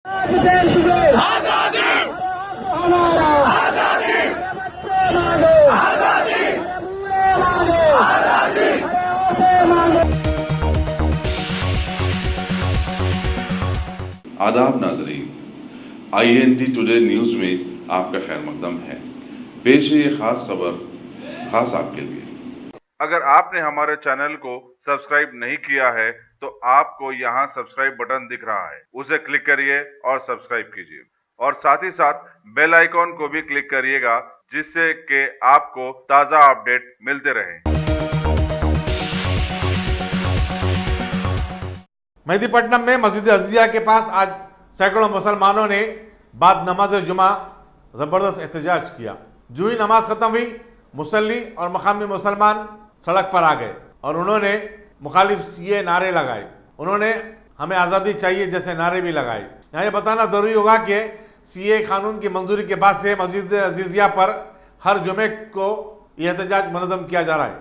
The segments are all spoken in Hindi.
आदाब नाजरीन, INT टुडे न्यूज़ में आपका खैर मकदम है। पेश है ये खास खबर खास आपके लिए। अगर आपने हमारे चैनल को सब्सक्राइब नहीं किया है तो आपको यहाँ सब्सक्राइब बटन दिख रहा है, उसे क्लिक करिए और सब्सक्राइब कीजिए और साथ ही साथ बेल आइकॉन को भी क्लिक करिएगा, जिससे कि आपको ताज़ा अपडेट मिलते रहें। मेहदीपट्टनम में मस्जिद अज़िया के पास आज सैकड़ों मुसलमानों ने बाद नमाज जुमा ज़बरदस्त एहतजाज किया। जो ही नमाज ख़त्म हुई, मुसल्ली और मकामी मुसलमान सड़क पर आ गए और उन्होंने मुखालिफ सीए नारे लगाए। उन्होंने हमें आज़ादी चाहिए जैसे नारे भी लगाए। यहाँ ये बताना ज़रूरी होगा कि सीए कानून की मंजूरी के बाद से मस्जिद अज़िया पर हर जुमे को यह एहतजाज मुनज़्ज़म किया जा रहा है।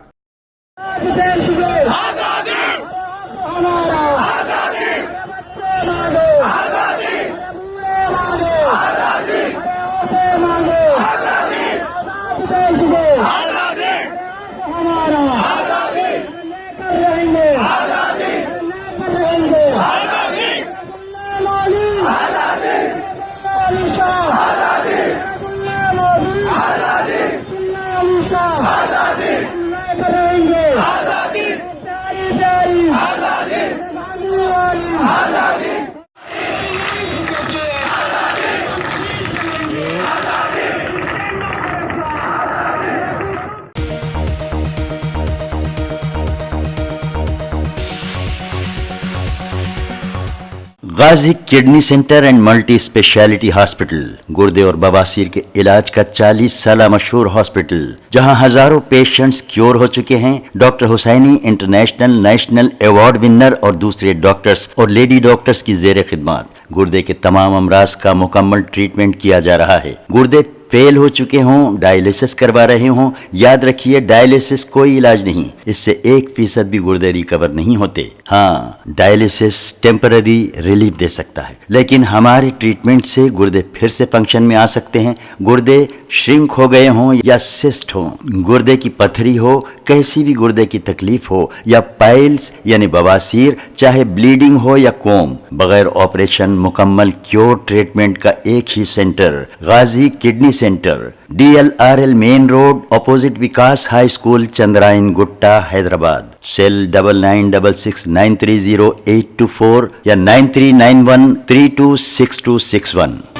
Ghazi kidney centre and multi speciality hospital गुर्दे और बवासीर के इलाज का 40 साल मशहूर हॉस्पिटल, जहां हजारों पेशेंट्स क्योर हो चुके हैं। Doctor Husaini international national award winner और दूसरे डॉक्टर्स और लेडी डॉक्टर्स की जेर खिदमत गुर्दे के तमाम अमराज का मुकम्मल ट्रीटमेंट किया जा रहा है। गुर्दे फेल हो चुके हों, डायलिसिस करवा रहे हों, याद रखिए डायलिसिस कोई इलाज नहीं, इससे 1% भी गुर्दे रिकवर नहीं होते। हाँ, डायलिसिस टेम्पररी रिलीफ दे सकता है, लेकिन हमारे ट्रीटमेंट से गुर्दे फिर से फंक्शन में आ सकते हैं। गुर्दे श्रिंक हो गए हों या सिस्ट हो, गुर्दे की पथरी हो, कैसी भी गुर्दे की तकलीफ हो या पाइल्स यानी बवासीर, चाहे ब्लीडिंग हो या कोम, बगैर ऑपरेशन मुकम्मल क्योर ट्रीटमेंट का एक ही centre, Ghazi kidney centre, DLRL main road opposite Vikas high school, Chandrayan Gutta, Hyderabad. Cell 9966930824 या 9391326261।